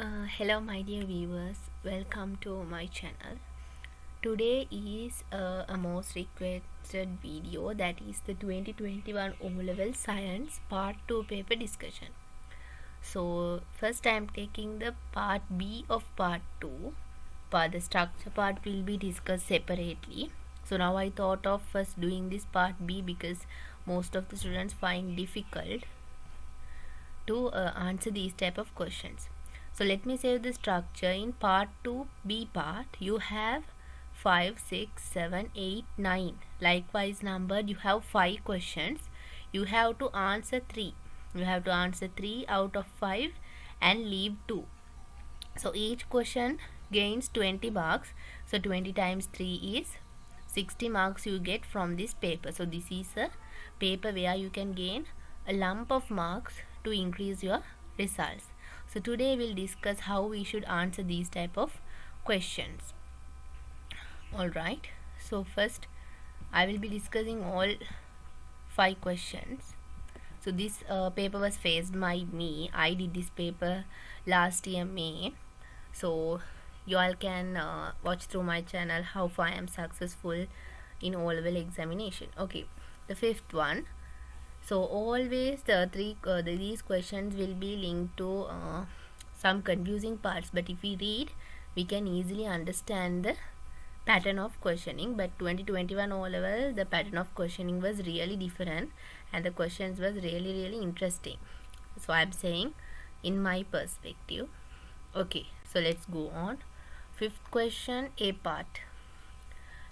Hello my dear viewers, welcome to my channel. Today is a most requested video, that is the 2021 O-Level Science Part 2 paper discussion. So first I am taking the Part B of Part 2. The structure part will be discussed separately. So now I thought of first doing this Part B because most of the students find difficult to answer these type of questions. So let me say the structure. In part 2 B part, you have 5, 6, 7, 8, 9 likewise numbered. You have 5 questions. You have to answer 3. You have to answer 3 out of 5 and leave 2. So each question gains 20 marks. So 20 times 3 is 60 marks you get from this paper. So this is a paper where you can gain a lump of marks to increase your results. So today we'll discuss how we should answer these type of questions. Alright, so first I will be discussing all 5 questions. So this paper was faced by me. I did this paper last year May. So you all can watch through my channel how far I am successful in O-Level examination. Okay, the fifth one. So always these questions will be linked to some confusing parts, but if we read, we can easily understand the pattern of questioning. But 2021 O-Level, the pattern of questioning was really different and the questions was really interesting. So I am saying in my perspective. Okay, so let's go on. Fifth question, A part.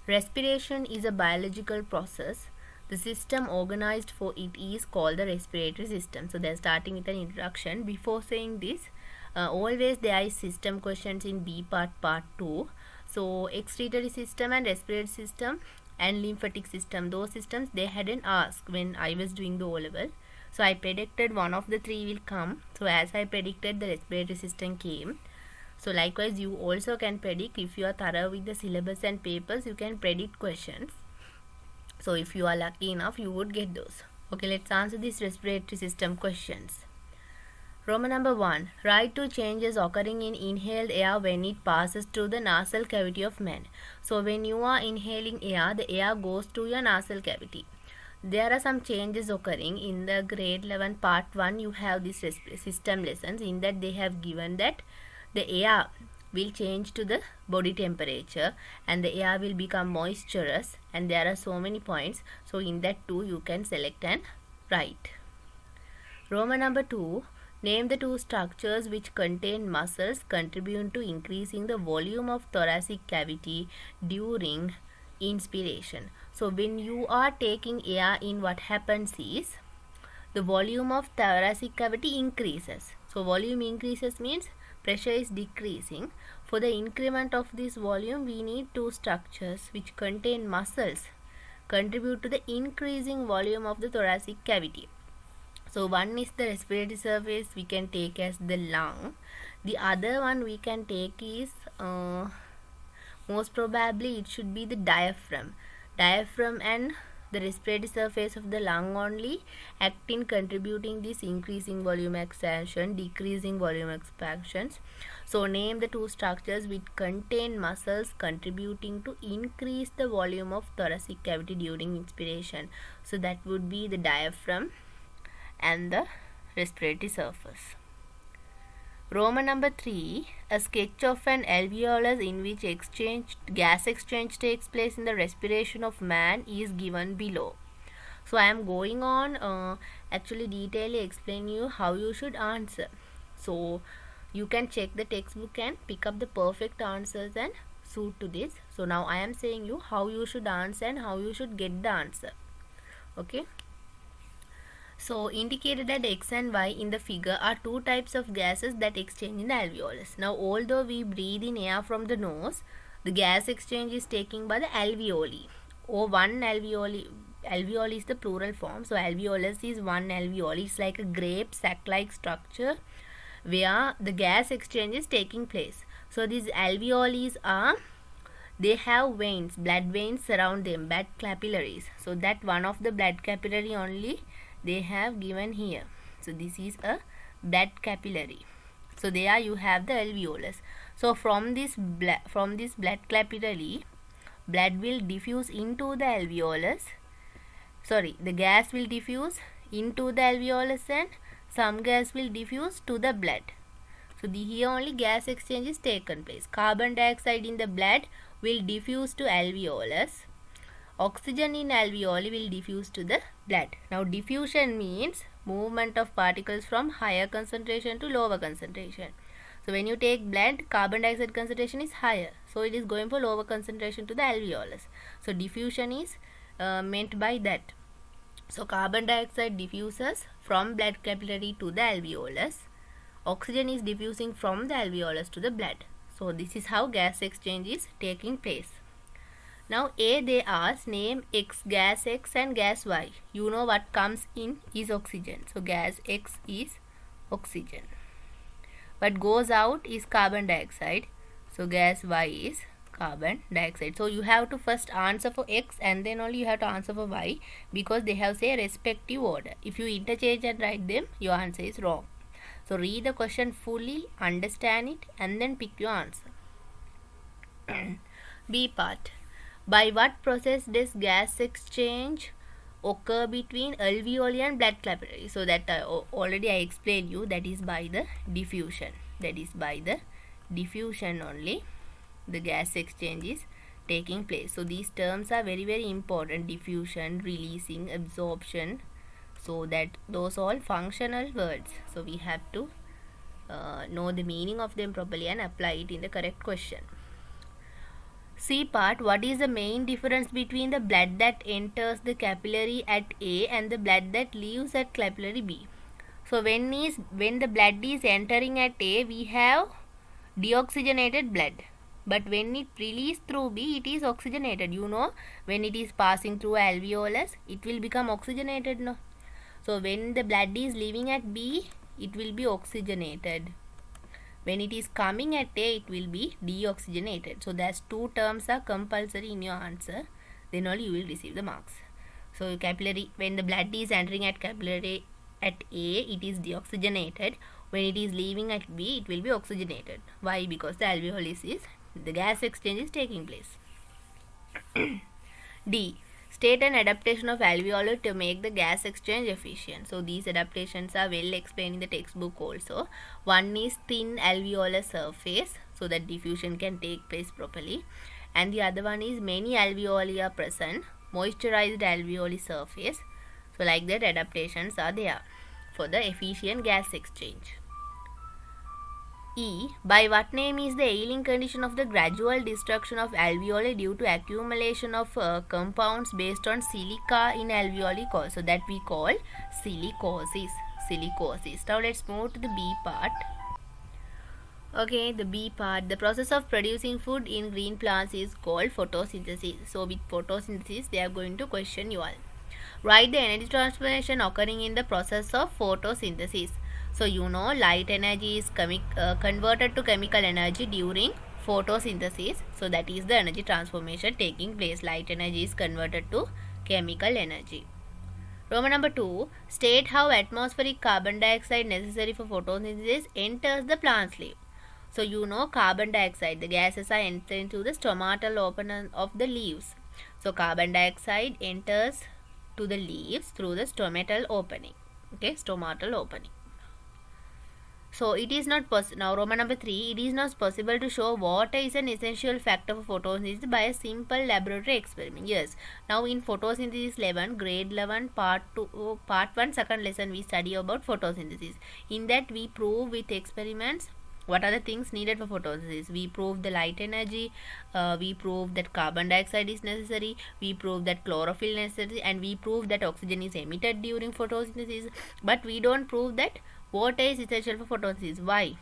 Respiration is a biological process. The system organized for it is called the respiratory system. So they're starting with an introduction. Before saying this, always there is system questions in B part, part 2. So excretory system and respiratory system and lymphatic system, those systems they hadn't asked when I was doing the O-Level. So I predicted one of the 3 will come. So as I predicted, the respiratory system came. So likewise you also can predict. If you are thorough with the syllabus and papers, you can predict questions. So if you are lucky enough, you would get those. Okay, let's answer these respiratory system questions. Roman number 1. Write 2 changes occurring in inhaled air when it passes through the nasal cavity of man. So when you are inhaling air, the air goes through your nasal cavity. There are some changes occurring in the grade 11 part 1. You have this system lessons. In that they have given that the air will change to the body temperature and the air will become moisturous, and there are so many points. So in that too you can select and write. Roman number 2. Name the 2 structures which contain muscles contribute to increasing the volume of thoracic cavity during inspiration. So when you are taking air in, what happens is the volume of thoracic cavity increases. So volume increases means pressure is decreasing. For the increment of this volume, we need 2 structures which contain muscles contribute to the increasing volume of the thoracic cavity. So one is the respiratory surface, we can take as the lung. The other one we can take is most probably it should be the diaphragm. Diaphragm and the respiratory surface of the lung only act in contributing this increasing volume expansion, decreasing volume expansions. So name the 2 structures which contain muscles contributing to increase the volume of thoracic cavity during inspiration. So that would be the diaphragm and the respiratory surface. Roman number 3. A sketch of an alveolus in which gas exchange takes place in the respiration of man is given below. So I am going on actually detailedly explain you how you should answer. So you can check the textbook and pick up the perfect answers and suit to this. So now I am saying you how you should answer and how you should get the answer. Okay. So indicated at X and Y in the figure are 2 types of gases that exchange in the alveolus. Now although we breathe in air from the nose, the gas exchange is taken by the alveoli, or one alveoli. Alveoli is the plural form. So alveolus is one alveoli. It's like a grape sac-like structure where the gas exchange is taking place. So these alveoles are, they have veins, blood veins surround them, blood capillaries. So that one of the blood capillary only they have given here. So this is a blood capillary. So there you have the alveolus. So from this blood capillary, blood will diffuse into the alveolus. Sorry, the gas will diffuse into the alveolus and some gas will diffuse to the blood. So here only gas exchange is taken place. Carbon dioxide in the blood will diffuse to alveolus. Oxygen in alveoli will diffuse to the blood. Now diffusion means movement of particles from higher concentration to lower concentration. So when you take blood, carbon dioxide concentration is higher. So it is going for lower concentration to the alveolus. So diffusion is meant by that. So carbon dioxide diffuses from blood capillary to the alveolus. Oxygen is diffusing from the alveolus to the blood. So this is how gas exchange is taking place. Now they ask name X, gas X and gas Y. You know what comes in is oxygen. So gas X is oxygen. What goes out is carbon dioxide. So gas Y is carbon dioxide. So you have to first answer for X and then only you have to answer for Y, because they have say respective order. If you interchange and write them, your answer is wrong. So read the question fully, understand it and then pick your answer. B part. By what process does gas exchange occur between alveoli and blood capillary? So that already I explained you, that is by the diffusion. That is by the diffusion only the gas exchange is taking place. So these terms are very, very important. Diffusion, releasing, absorption. So that those all functional words. So we have to know the meaning of them properly and apply it in the correct question. C part. What is the main difference between the blood that enters the capillary at A and the blood that leaves at capillary B? So when the blood is entering at A, we have deoxygenated blood. But when it released through B, it is oxygenated. You know, when it is passing through alveolus, it will become oxygenated, no? So when the blood is leaving at B, it will be oxygenated. When it is coming at A, it will be deoxygenated. So those two terms are compulsory in your answer. Then only you will receive the marks. So capillary, when the blood is entering at capillary at A, it is deoxygenated. When it is leaving at B, it will be oxygenated. Why? Because the alveolus is, the gas exchange is taking place. D. State an adaptation of alveoli to make the gas exchange efficient. So these adaptations are well explained in the textbook also. One is thin alveolar surface, so that diffusion can take place properly. And the other one is many alveoli are present, moisturized alveoli surface. So like that adaptations are there for the efficient gas exchange. E. By what name is the ailing condition of the gradual destruction of alveoli due to accumulation of compounds based on silica in alveoli called? So that we call silicosis. Silicosis. Now let's move to the B part. Okay, the B part. The process of producing food in green plants is called photosynthesis. So with photosynthesis, they are going to question you all. Write the energy transformation occurring in the process of photosynthesis. So you know light energy is converted to chemical energy during photosynthesis. So that is the energy transformation taking place. Light energy is converted to chemical energy. Roman number 2. State how atmospheric carbon dioxide necessary for photosynthesis enters the plant's leaf. So you know carbon dioxide, the gases are entering through the stomatal opening of the leaves. So carbon dioxide enters to the leaves through the stomatal opening. Okay, stomatal opening. So it is not possible. Now Roman number 3. It is not possible to show water is an essential factor for photosynthesis by a simple laboratory experiment. Yes. Now in photosynthesis 11, grade 11, part 1, second lesson, we study about photosynthesis. In that we prove with experiments what are the things needed for photosynthesis. We prove the light energy, we prove that carbon dioxide is necessary, we prove that chlorophyll is necessary, and we prove that oxygen is emitted during photosynthesis. But we don't prove that water is essential for photosynthesis. Why?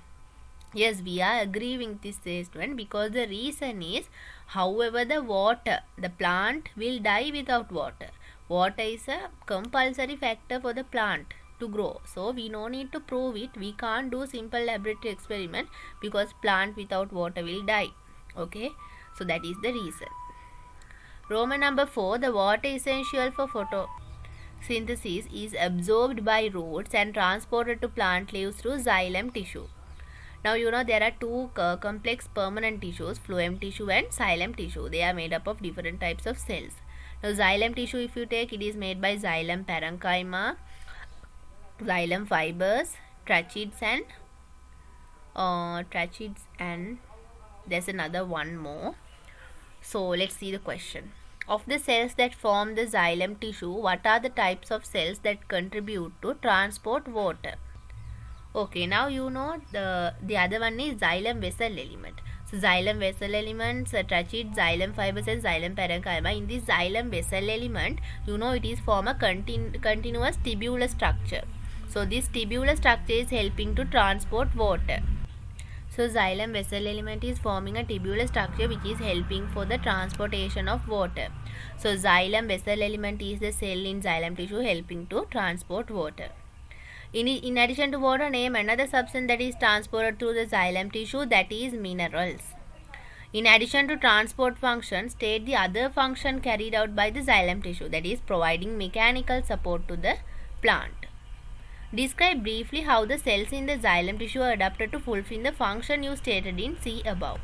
Yes, we are agreeing with this statement because the reason is, however, the plant will die without water. Water is a compulsory factor for the plant to grow. So we no need to prove it. We can't do simple laboratory experiment because plant without water will die. Okay, so that is the reason. Roman number 4. The water essential for photosynthesis is absorbed by roots and transported to plant leaves through xylem tissue. Now you know there are two complex permanent tissues, phloem tissue and xylem tissue. They are made up of different types of cells. Now xylem tissue, if you take, it is made by xylem parenchyma, xylem fibers, tracheads and there's another one more. So let's see the question. Of the cells that form the xylem tissue, what are the types of cells that contribute to transport water? Okay, now you know the other one is xylem vessel element. So xylem vessel elements, tracheated xylem fibers and xylem parenchyma. In this xylem vessel element, you know it is form a continuous tubular structure. So this tubular structure is helping to transport water. So xylem vessel element is forming a tubular structure which is helping for the transportation of water. So xylem vessel element is the cell in xylem tissue helping to transport water. In addition to water, name another substance that is transported through the xylem tissue, that is minerals. In addition to transport function, state the other function carried out by the xylem tissue, that is providing mechanical support to the plant. Describe briefly how the cells in the xylem tissue are adapted to fulfill the function you stated in C above.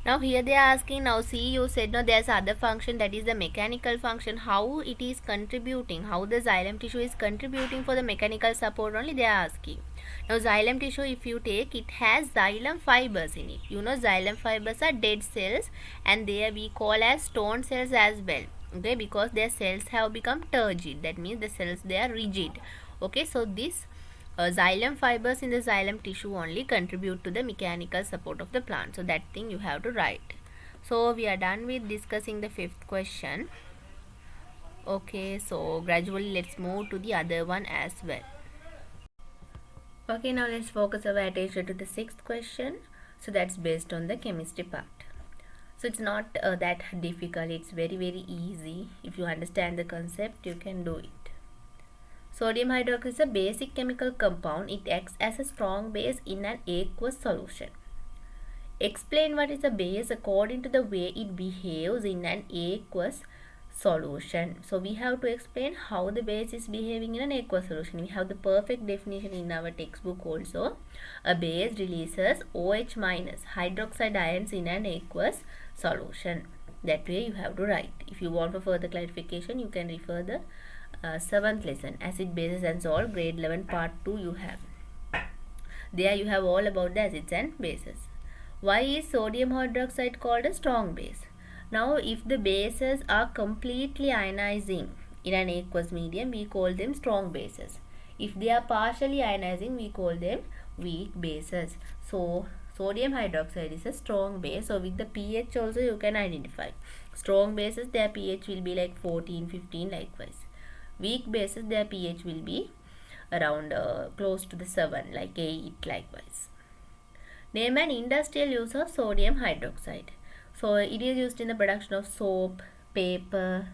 Now here they are asking, now see you said no, there's other function, that is the mechanical function, how it is contributing, how the xylem tissue is contributing for the mechanical support only they are asking. Now xylem tissue, if you take, it has xylem fibers in it. You know xylem fibers are dead cells and they are we call as stone cells as well. Okay, because their cells have become turgid, that means the cells they are rigid. Okay, so this xylem fibers in the xylem tissue only contribute to the mechanical support of the plant. So that thing you have to write. So we are done with discussing the fifth question. Okay, so gradually let's move to the other one as well. Okay, now let's focus our attention to the sixth question. So that's based on the chemistry part. So it's not that difficult, it's very easy. If you understand the concept, you can do it. Sodium hydroxide is a basic chemical compound. It acts as a strong base in an aqueous solution. Explain what is a base according to the way it behaves in an aqueous solution. So we have to explain how the base is behaving in an aqueous solution. We have the perfect definition in our textbook also. A base releases OH minus hydroxide ions in an aqueous solution. That way you have to write. If you want for further clarification, you can refer the 7th lesson, acid bases and salt, grade 11 part 2 you have. There you have all about the acids and bases. Why is sodium hydroxide called a strong base? Now if the bases are completely ionizing in an aqueous medium, we call them strong bases. If they are partially ionizing, we call them weak bases. So sodium hydroxide is a strong base. So with the pH also you can identify. Strong bases, their pH will be like 14, 15 likewise. Weak bases, their pH will be around close to the 7, like 8 likewise. Name an industrial use of sodium hydroxide. So it is used in the production of soap, paper.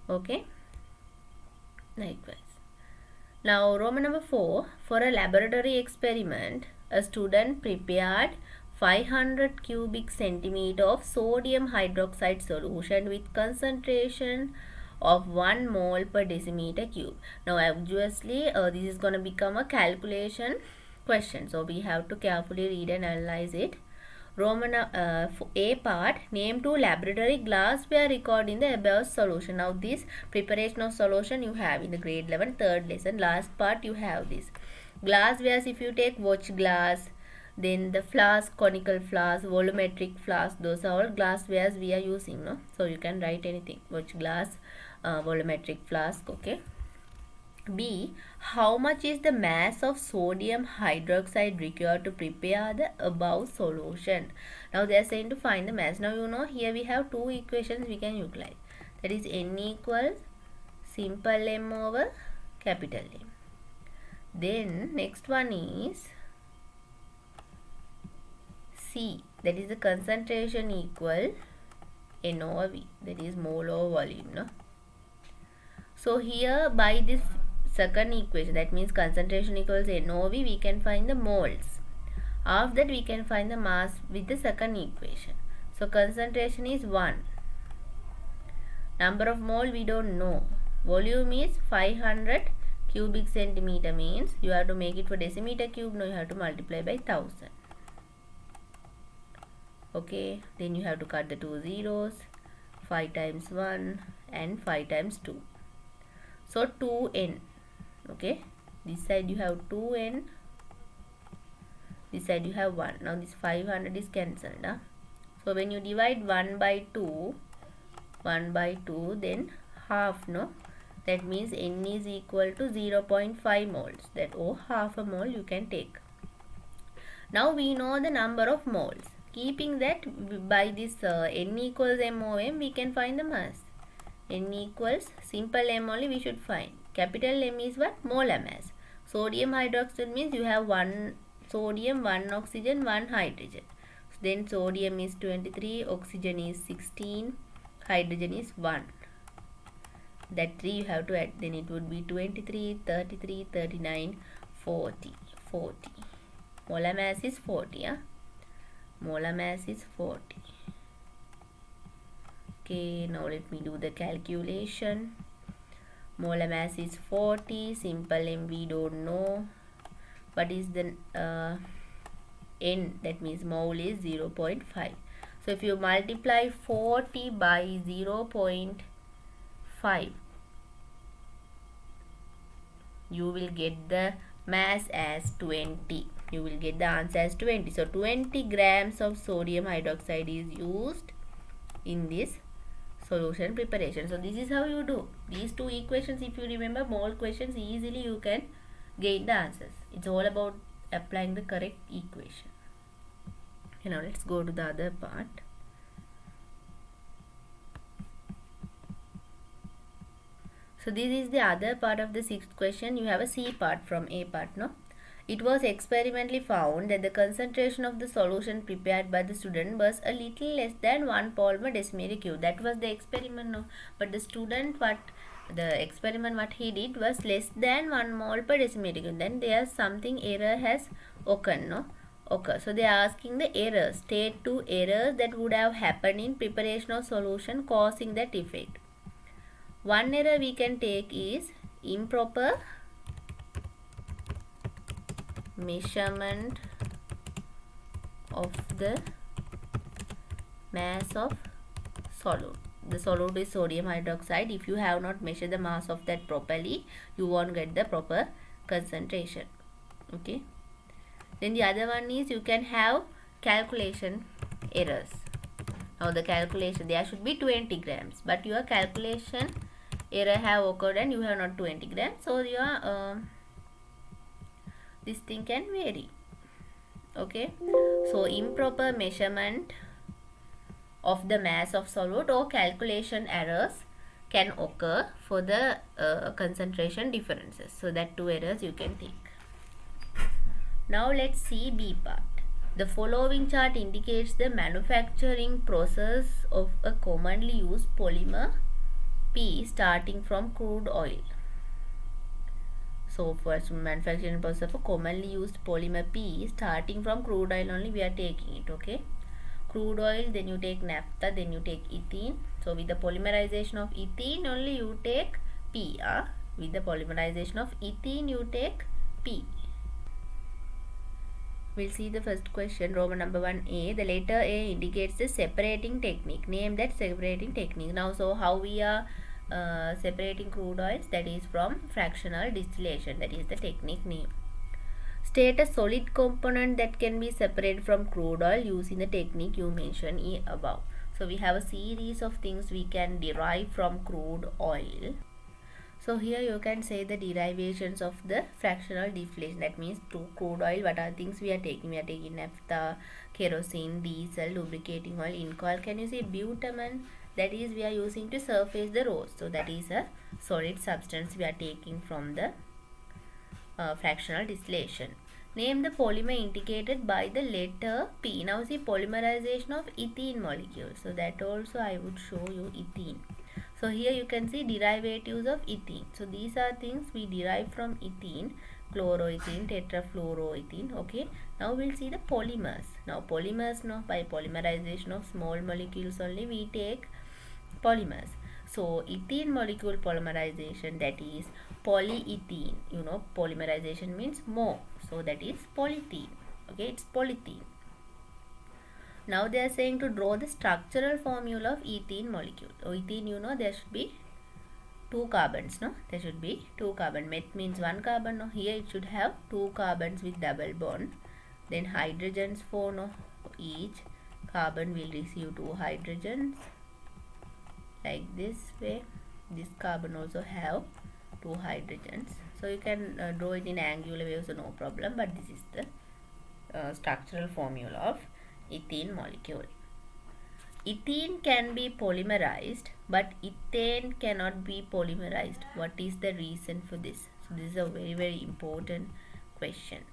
Okay, likewise. Now Roman number 4, for a laboratory experiment, a student prepared 500 cubic centimeter of sodium hydroxide solution with concentration of 1 mole per decimeter cube. Now obviously this is going to become a calculation question, so we have to carefully read and analyze it. Roman A part, name 2 laboratory glassware recorded in the above solution. Now this preparation of solution you have in the grade 11 third lesson, last part you have this. Glasswares, if you take watch glass, then the flask, conical flask, volumetric flask, those are all glasswares we are using, no? So you can write anything, watch glass, volumetric flask. Okay. B, how much is the mass of sodium hydroxide required to prepare the above solution? Now they are saying to find the mass. Now you know here we have two equations we can utilize, that is N equals simple M over capital M. Then next one is C, that is the concentration equal N over V, that is mole over volume, no? So here by this second equation, that means concentration equals N over V, we can find the moles. After that we can find the mass with the second equation. So concentration is 1. Number of mole we don't know. Volume is 500 cubic centimeter, means you have to make it for decimeter cube. Now you have to multiply by 1000. Okay, then you have to cut the two zeros. 5 times 1 and 5 times 2. So 2n. Okay, this side you have 2n, this side you have 1. Now this 500 is cancelled. So when you divide 1 by 2, then half, no? That means n is equal to 0.5 moles. That half a mole you can take. Now we know the number of moles. Keeping that, by this n equals mom, we can find the mass. N equals simple m only we should find. Capital M is what? Molar mass. Sodium hydroxide means you have 1 sodium, 1 oxygen, 1 hydrogen. Then sodium is 23, oxygen is 16, hydrogen is 1. That 3 you have to add. Then it would be 23, 33, 39, 40. Molar mass is 40. Molar mass is 40. Okay, now let me do the calculation. Molar mass is 40. Simple M we don't know. What is the N? That means mole is 0.5. So if you multiply 40 by 0.5, you will get the mass as 20. You will get the answer as 20. So 20 grams of sodium hydroxide is used in this solution preparation. So this is how you do these two equations. If you remember mole questions, easily you can gain the answers. It's all about applying the correct equation. Okay, now let's go to the other part. So this is the other part of the sixth question. You have a C part from A part, no? It was experimentally found that the concentration of the solution prepared by the student was a little less than 1 polymer decimeter cube. That was the experiment, no? But the student, what he did was less than 1 mole per decimeter cube. Then there something error has occurred, no? So they are asking the errors. State 2 errors that would have happened in preparation of solution causing that effect. One error we can take is improper measurement of the mass of solute. The solute is sodium hydroxide. If you have not measured the mass of that properly, you won't get the proper concentration. Okay. Then the other one is you can have calculation errors. Now the calculation, there should be 20 grams, but your calculation error have occurred and you have not 20 grams. So your this thing can vary. Okay, so improper measurement of the mass of solute or calculation errors can occur for the concentration differences. So that 2 errors you can take. Now let's see B part. The following chart indicates the manufacturing process of a commonly used polymer P starting from crude oil. So for manufacturing process of a commonly used polymer P starting from crude oil only we are taking it. Okay, crude oil, then you take naphtha, then you take ethene. So with the polymerization of ethene only you take P. With the polymerization of ethene you take P. We'll see the first question, Roman number 1A. The letter A indicates the separating technique. Name that separating technique. Now, so how we are separating crude oils? That is from fractional distillation. That is the technique name. State a solid component that can be separated from crude oil using the technique you mentioned above. So we have a series of things we can derive from crude oil. So here you can say the derivations of the fractional distillation. That means to crude oil, what are things we are taking? We are taking naphtha, kerosene, diesel, lubricating oil, alcohol. Can you see butamen? That is we are using to surface the roast. So that is a solid substance we are taking from the fractional distillation. Name the polymer indicated by the letter P. Now see polymerization of ethene molecule. So that also I would show you ethene. So here you can see derivatives of ethene. So these are things we derive from ethene, chloroethene, tetrafluoroethene. Okay. Now we'll see the polymers. Now polymers, no, by polymerization of small molecules only we take polymers. So ethene molecule polymerization, that is polyethene. You know, polymerization means more. So that is polyethene. Okay, it's polyethene. Now they are saying to draw the structural formula of ethene molecule. So ethene, you know, there should be two carbons, no? There should be two carbon. Met means one carbon, no? Here it should have two carbons with double bond. Then hydrogens for, no? Each carbon will receive two hydrogens. Like this way. This carbon also have two hydrogens. So you can draw it in angular way, so no problem. But this is the structural formula of ethene molecule. Ethene can be polymerized, but ethane cannot be polymerized. What is the reason for this? So this is a very important question.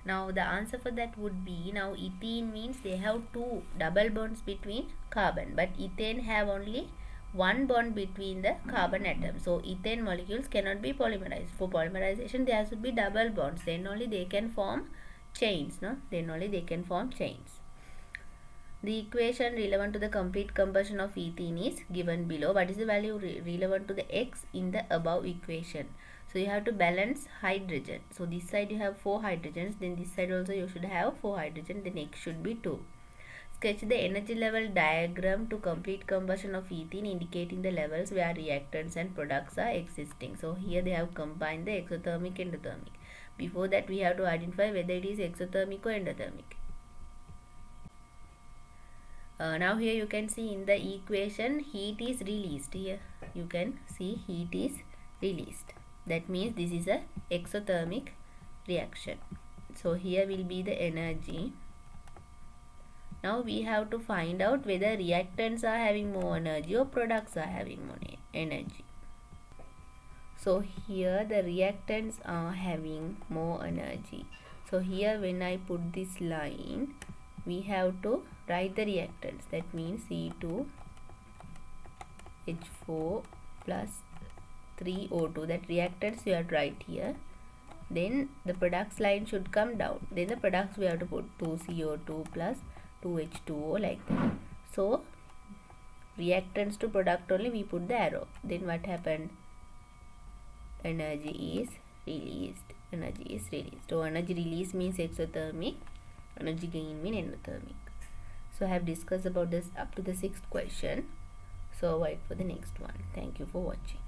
Now the answer for that would be, now ethene means they have two double bonds between carbon, but ethane have only one bond between the carbon atoms. So ethane molecules cannot be polymerized. For polymerization there should be double bonds, then only they can form chains, no? Then only they can form chains. The equation relevant to the complete combustion of ethene is given below. What is the value relevant to the X in the above equation? So you have to balance hydrogen. So this side you have 4 hydrogens, then this side also you should have 4 hydrogen, then X should be 2. Sketch the energy level diagram to complete combustion of ethene, indicating the levels where reactants and products are existing. So here they have combined the exothermic and endothermic. Before that we have to identify whether it is exothermic or endothermic. Now here you can see in the equation heat is released. Here you can see heat is released. That means this is a exothermic reaction. So here will be the energy. Now we have to find out whether reactants are having more energy or products are having more energy. So here the reactants are having more energy. So here when I put this line, we have to write the reactants. That means C2H4 plus 3O2. That reactants we have to write here. Then the products line should come down. Then the products we have to put 2CO2 plus 2H2O, like that. So reactants to product only we put the arrow. Then what happened? Energy is released. Energy is released. So energy release means exothermic. Energy gain means endothermic. So I have discussed about this up to the 6th question. So wait for the next one. Thank you for watching.